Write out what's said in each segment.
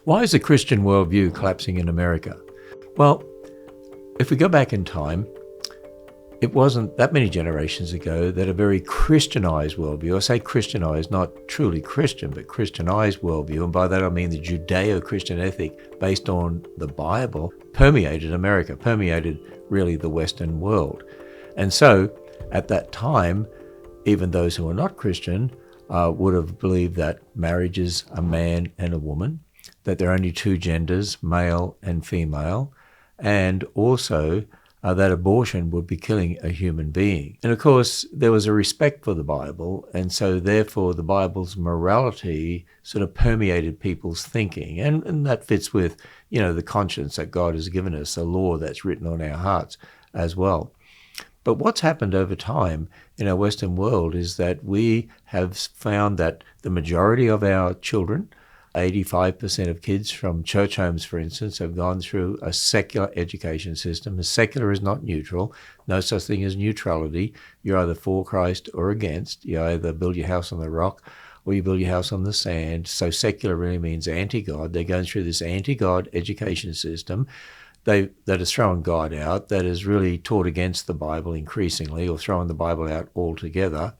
Why is the Christian worldview collapsing in America? Well, if we go back in time, it wasn't that many generations ago that a very Christianized worldview, I say Christianized, not truly Christian, but Christianized worldview, and by that I mean the Judeo-Christian ethic based on the Bible, permeated America, permeated really the Western world. And so at that time, even those who were not Christian would have believed that marriage is a man and a woman, that there are only two genders, male and female, and also that abortion would be killing a human being. And of course, there was a respect for the Bible, and so therefore the Bible's morality sort of permeated people's thinking. And that fits with, the conscience that God has given us, a law that's written on our hearts as well. But what's happened over time in our Western world is that we have found that the majority of our children, 85% of kids from church homes, for instance, have gone through a secular education system. The secular is not neutral. No such thing as neutrality. You're either for Christ or against. You either build your house on the rock or you build your house on the sand. So secular really means anti-God. They're going through this anti-God education system that is throwing God out, that is really taught against the Bible increasingly, or throwing the Bible out altogether,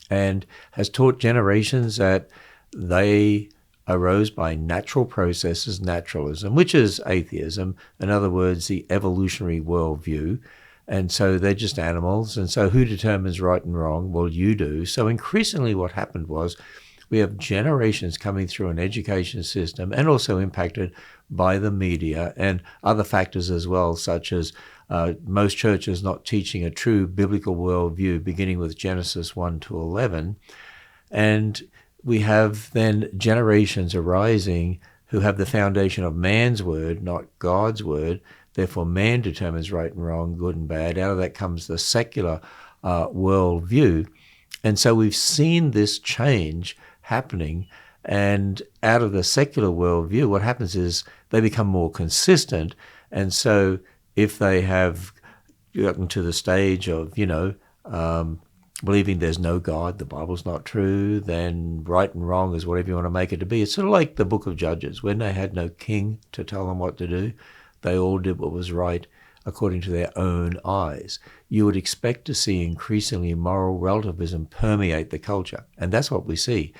and has taught generations that they arose by natural processes, naturalism, which is atheism, in other words, the evolutionary worldview. And so they're just animals. And so who determines right and wrong? Well, you do. So increasingly what happened was we have generations coming through an education system and also impacted by the media and other factors as well, such as most churches not teaching a true biblical worldview, beginning with Genesis 1 to 11. And we have then generations arising who have the foundation of man's word, not God's word. Therefore, man determines right and wrong, good and bad. Out of that comes the secular worldview. And so we've seen this change happening. And out of the secular worldview, what happens is they become more consistent. And so if they have gotten to the stage of, believing there's no God, the Bible's not true, then right and wrong is whatever you want to make it to be. It's sort of like the book of Judges. When they had no king to tell them what to do, they all did what was right according to their own eyes. You would expect to see increasingly moral relativism permeate the culture, and that's what we see.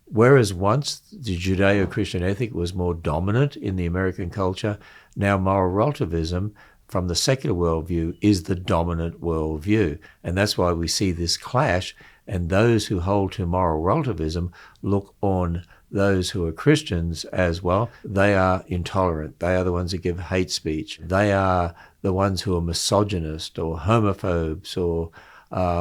Whereas once the Judeo-Christian ethic was more dominant in the American culture, now moral relativism from the secular worldview is the dominant worldview. And that's why we see this clash, and those who hold to moral relativism look on those who are Christians as well. They are intolerant. They are the ones that give hate speech. They are the ones who are misogynist or homophobes or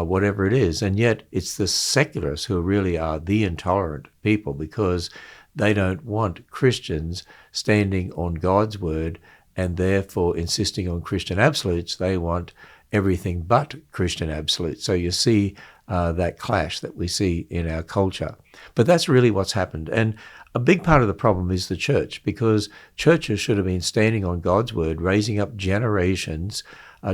whatever it is. And yet it's the secularists who really are the intolerant people, because they don't want Christians standing on God's word and therefore insisting on Christian absolutes. They want everything but Christian absolutes. So you see that clash that we see in our culture. But that's really what's happened. And a big part of the problem is the church, because churches should have been standing on God's word, raising up generations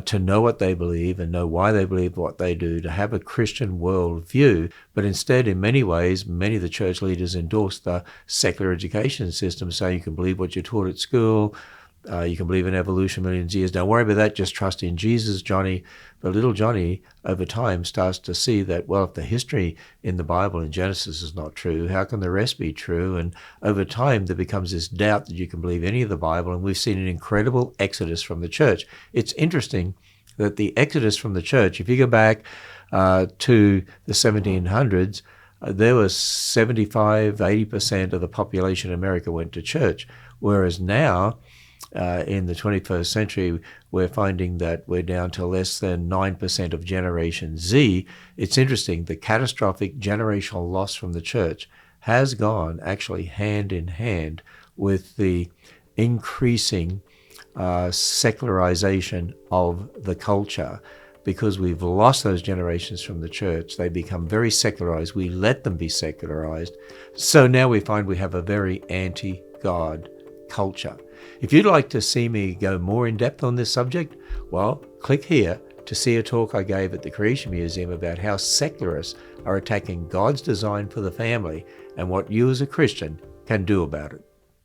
to know what they believe and know why they believe what they do, to have a Christian worldview. But instead, in many ways, many of the church leaders endorse the secular education system, saying you can believe what you're taught at school, you can believe in evolution millions of years. Don't worry about that. Just trust in Jesus, Johnny. But little Johnny, over time, starts to see that, well, if the history in the Bible in Genesis is not true, how can the rest be true? And over time, there becomes this doubt that you can believe any of the Bible. And we've seen an incredible exodus from the church. It's interesting that the exodus from the church, if you go back to the 1700s, there was 75, 80% of the population in America went to church. Whereas now, in the 21st century, we're finding that we're down to less than 9% of Generation Z. It's interesting, the catastrophic generational loss from the church has gone actually hand in hand with the increasing secularization of the culture. Because we've lost those generations from the church, they become very secularized. We let them be secularized. So now we find we have a very anti-God culture. If you'd like to see me go more in depth on this subject, well, click here to see a talk I gave at the Creation Museum about how secularists are attacking God's design for the family and what you as a Christian can do about it.